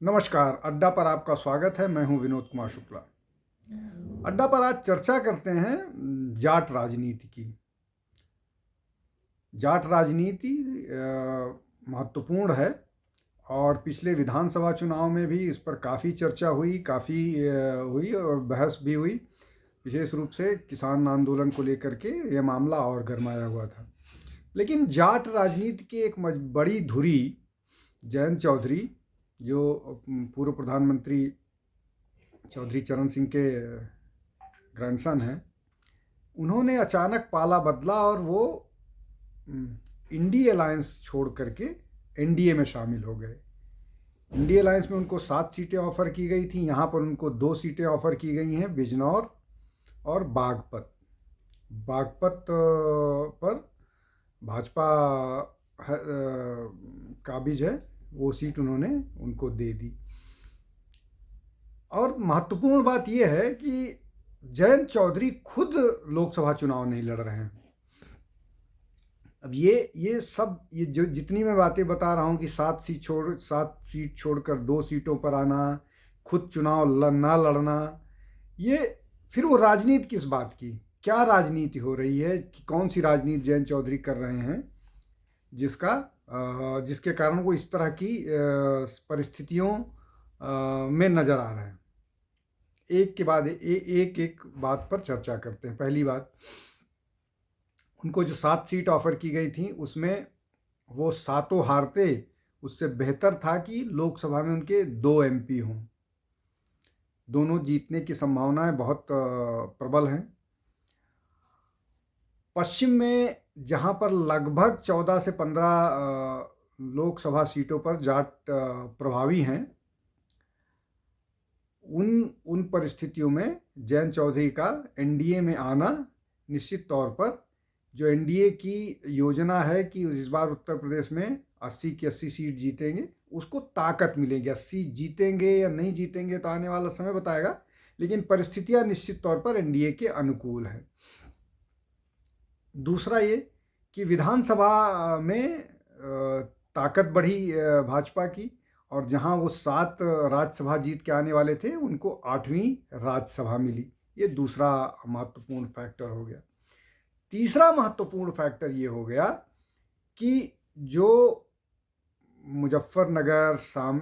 नमस्कार, अड्डा पर आपका स्वागत है। मैं हूं विनोद कुमार शुक्ला। अड्डा पर आज चर्चा करते हैं जाट राजनीति की। जाट राजनीति महत्वपूर्ण है और पिछले विधानसभा चुनाव में भी इस पर काफ़ी चर्चा हुई, काफ़ी हुई और बहस भी हुई। विशेष रूप से किसान आंदोलन को लेकर के यह मामला और गरमाया हुआ था। लेकिन जाट राजनीति की एक बड़ी धुरी जयंत चौधरी, जो पूर्व प्रधानमंत्री चौधरी चरण सिंह के ग्रैंडसन हैं, उन्होंने अचानक पाला बदला और वो इंडी अलायंस छोड़ करके एनडीए में शामिल हो गए। इंडी अलायंस में उनको 7 सीटें ऑफर की गई थी। यहाँ पर उनको 2 सीटें ऑफर की गई हैं, बिजनौर और बागपत। बागपत पर भाजपा काबिज है, वो सीट उन्होंने उनको दे दी। और महत्वपूर्ण बात यह है कि जयंत चौधरी खुद लोकसभा चुनाव नहीं लड़ रहे हैं। अब ये जो जितनी मैं बातें बता रहा हूँ कि 7 सीट छोड़कर 2 सीटों पर आना, खुद चुनाव ना लड़ना, ये फिर वो राजनीति किस बात की, क्या राजनीति हो रही है, कि कौन सी राजनीति जयंत चौधरी कर रहे हैं जिसके कारण वो इस तरह की परिस्थितियों में नज़र आ रहे हैं। एक के बाद एक बात पर चर्चा करते हैं। पहली बात, उनको जो 7 सीट ऑफर की गई थी उसमें वो 7 हारते, उससे बेहतर था कि लोकसभा में उनके 2 एमपी हों। दोनों जीतने की संभावनाएं बहुत प्रबल हैं। पश्चिम में जहां पर लगभग 14 से 15 लोकसभा सीटों पर जाट प्रभावी हैं, उन परिस्थितियों में जयंत चौधरी का एनडीए में आना निश्चित तौर पर, जो एनडीए की योजना है कि इस बार उत्तर प्रदेश में 80 की 80 सीट जीतेंगे, उसको ताकत मिलेगी। 80 जीतेंगे या नहीं जीतेंगे तो आने वाला समय बताएगा, लेकिन परिस्थितियां निश्चित तौर पर एनडीए के अनुकूल है। दूसरा ये कि विधानसभा में ताकत बढ़ी भाजपा की, और जहां वो 7 राज्यसभा जीत के आने वाले थे, उनको 8वीं राज्यसभा मिली। ये दूसरा महत्वपूर्ण फैक्टर हो गया। तीसरा महत्वपूर्ण फैक्टर ये हो गया कि जो मुजफ्फरनगर,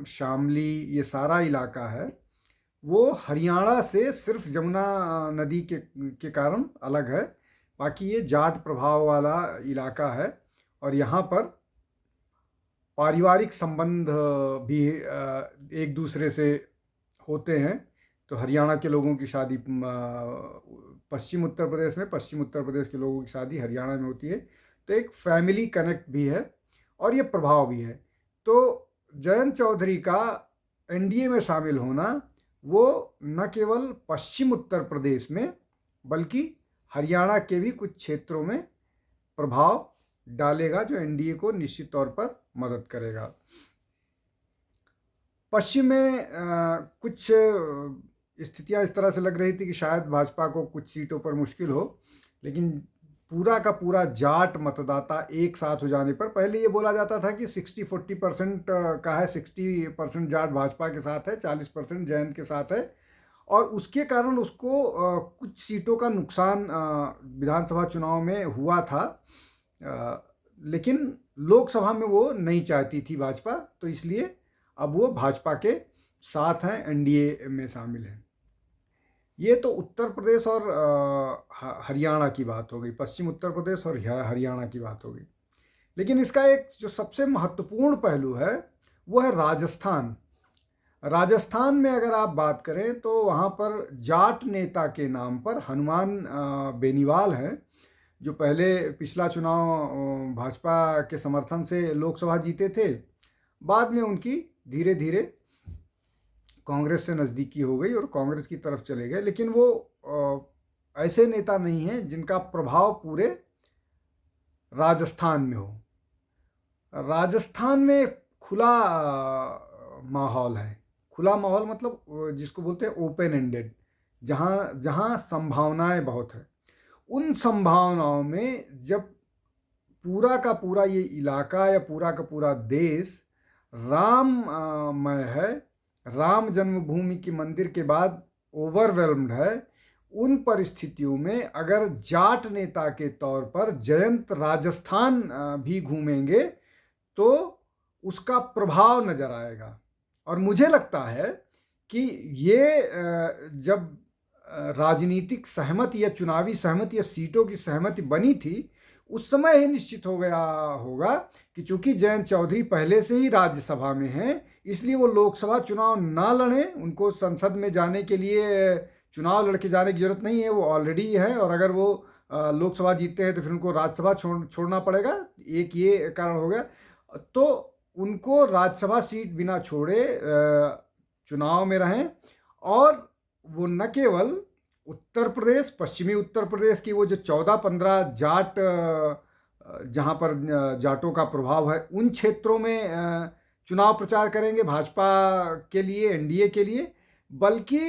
शामली, ये सारा इलाका है, वो हरियाणा से सिर्फ यमुना नदी के कारण अलग है। बाकी ये जाट प्रभाव वाला इलाका है और यहाँ पर पारिवारिक संबंध भी एक दूसरे से होते हैं। तो हरियाणा के लोगों की शादी पश्चिम उत्तर प्रदेश में, पश्चिम उत्तर प्रदेश के लोगों की शादी हरियाणा में होती है। तो एक फैमिली कनेक्ट भी है और ये प्रभाव भी है। तो जयंत चौधरी का एनडीए में शामिल होना, वो न केवल पश्चिम उत्तर प्रदेश में बल्कि हरियाणा के भी कुछ क्षेत्रों में प्रभाव डालेगा, जो एनडीए को निश्चित तौर पर मदद करेगा। पश्चिम में कुछ स्थितियां इस तरह से लग रही थी कि शायद भाजपा को कुछ सीटों पर मुश्किल हो, लेकिन पूरा का पूरा जाट मतदाता एक साथ हो जाने पर, पहले ये बोला जाता था कि 60-40% का है, 60% जाट भाजपा के साथ है, 40% जयंत के साथ है, और उसके कारण उसको कुछ सीटों का नुकसान विधानसभा चुनाव में हुआ था। लेकिन लोकसभा में वो नहीं चाहती थी भाजपा, तो इसलिए अब वो भाजपा के साथ हैं, एनडीए में शामिल हैं। ये तो उत्तर प्रदेश और हरियाणा की बात हो गई, पश्चिम उत्तर प्रदेश और हरियाणा की बात हो गई। लेकिन इसका एक जो सबसे महत्वपूर्ण पहलू है वो है राजस्थान। राजस्थान में अगर आप बात करें तो वहाँ पर जाट नेता के नाम पर हनुमान बेनीवाल हैं, जो पहले पिछला चुनाव भाजपा के समर्थन से लोकसभा जीते थे। बाद में उनकी धीरे धीरे कांग्रेस से नज़दीकी हो गई और कांग्रेस की तरफ चले गए, लेकिन वो ऐसे नेता नहीं हैं जिनका प्रभाव पूरे राजस्थान में हो। राजस्थान में खुला माहौल है। खुला माहौल मतलब जिसको बोलते हैं ओपन एंडेड, जहाँ जहाँ संभावनाएं बहुत है। उन संभावनाओं में जब पूरा का पूरा ये इलाका या पूरा का पूरा देश राममय है, राम जन्मभूमि के मंदिर के बाद ओवरवेल्म्ड है, उन परिस्थितियों में अगर जाट नेता के तौर पर जयंत राजस्थान भी घूमेंगे तो उसका प्रभाव नजर आएगा। और मुझे लगता है कि ये जब राजनीतिक सहमति या चुनावी सहमति या सीटों की सहमति बनी थी, उस समय ही निश्चित हो गया होगा कि चूंकि जयंत चौधरी पहले से ही राज्यसभा में हैं, इसलिए वो लोकसभा चुनाव ना लड़ें, उनको संसद में जाने के लिए चुनाव लड़के जाने की जरूरत नहीं है, वो ऑलरेडी है। और अगर वो लोकसभा जीतते हैं तो फिर उनको राज्यसभा छोड़ना पड़ेगा, एक ये कारण हो गया। तो उनको राज्यसभा सीट बिना छोड़े चुनाव में रहें, और वो न केवल उत्तर प्रदेश, पश्चिमी उत्तर प्रदेश की वो जो 14-15 जाट जहाँ पर जाटों का प्रभाव है, उन क्षेत्रों में चुनाव प्रचार करेंगे भाजपा के लिए, एनडीए के लिए, बल्कि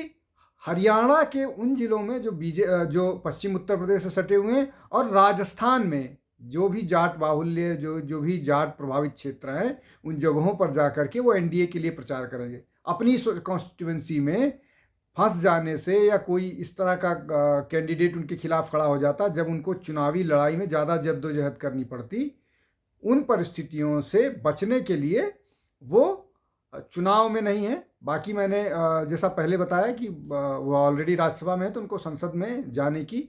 हरियाणा के उन जिलों में जो पश्चिम उत्तर प्रदेश से सटे हुए हैं, और राजस्थान में जो भी जाट बाहुल्य, जो भी जाट प्रभावित क्षेत्र हैं, उन जगहों पर जाकर के वो एनडीए के लिए प्रचार करेंगे। अपनी कॉन्स्टिट्यूंसी में फंस जाने से या कोई इस तरह का कैंडिडेट उनके खिलाफ खड़ा हो जाता जब उनको चुनावी लड़ाई में ज़्यादा जद्दोजहद करनी पड़ती, उन परिस्थितियों से बचने के लिए वो चुनाव में नहीं है। बाकी मैंने जैसा पहले बताया कि वो ऑलरेडी राज्यसभा में है, तो उनको संसद में जाने की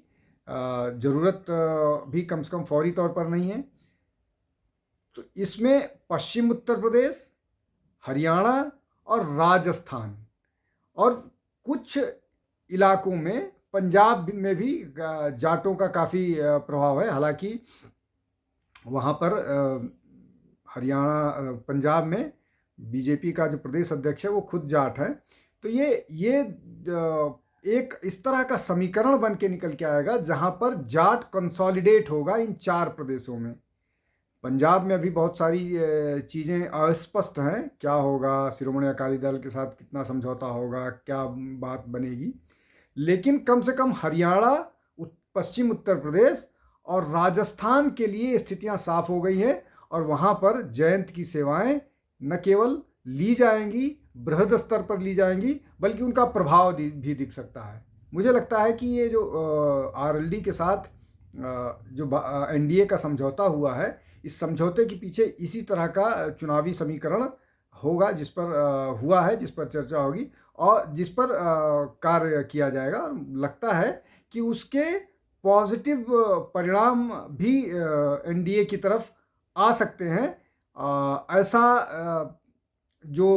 ज़रूरत भी कम से कम फौरी तौर पर नहीं है। तो इसमें पश्चिम उत्तर प्रदेश, हरियाणा और राजस्थान, और कुछ इलाकों में पंजाब में भी जाटों का काफ़ी प्रभाव है। हालांकि वहाँ पर हरियाणा, पंजाब में बीजेपी का जो प्रदेश अध्यक्ष है वो खुद जाट है। तो ये एक इस तरह का समीकरण बन के निकल के आएगा जहाँ पर जाट कंसोलिडेट होगा इन 4 प्रदेशों में। पंजाब में अभी बहुत सारी चीज़ें अस्पष्ट हैं, क्या होगा, शिरोमणि अकाली दल के साथ कितना समझौता होगा, क्या बात बनेगी। लेकिन कम से कम हरियाणा, पश्चिम उत्तर प्रदेश और राजस्थान के लिए स्थितियां साफ हो गई हैं, और वहाँ पर जयंत की सेवाएं न केवल ली जाएंगी, बृहद स्तर पर ली जाएंगी, बल्कि उनका प्रभाव भी दिख सकता है। मुझे लगता है कि ये जो आरएलडी के साथ जो एनडीए का समझौता हुआ है, इस समझौते के पीछे इसी तरह का चुनावी समीकरण होगा, जिस पर हुआ है, जिस पर चर्चा होगी और जिस पर कार्य किया जाएगा। लगता है कि उसके पॉजिटिव परिणाम भी एनडीए की तरफ आ सकते हैं। ऐसा जो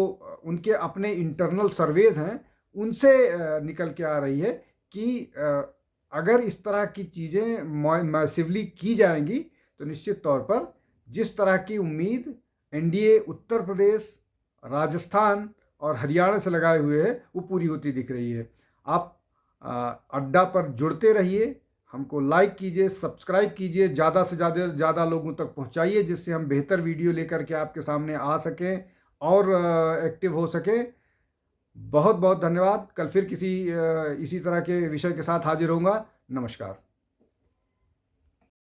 उनके अपने इंटरनल सर्वेज हैं उनसे निकल के आ रही है कि अगर इस तरह की चीज़ें मैसिवली की जाएंगी तो निश्चित तौर पर जिस तरह की उम्मीद एनडीए उत्तर प्रदेश, राजस्थान और हरियाणा से लगाए हुए है वो पूरी होती दिख रही है। आप अड्डा पर जुड़ते रहिए, हमको लाइक कीजिए, सब्सक्राइब कीजिए, ज़्यादा से ज़्यादा लोगों तक पहुंचाइए, जिससे हम बेहतर वीडियो लेकर के आपके सामने आ सकें और एक्टिव हो सकें। बहुत बहुत धन्यवाद। कल फिर किसी इसी तरह के विषय के साथ हाजिर होऊंगा। नमस्कार।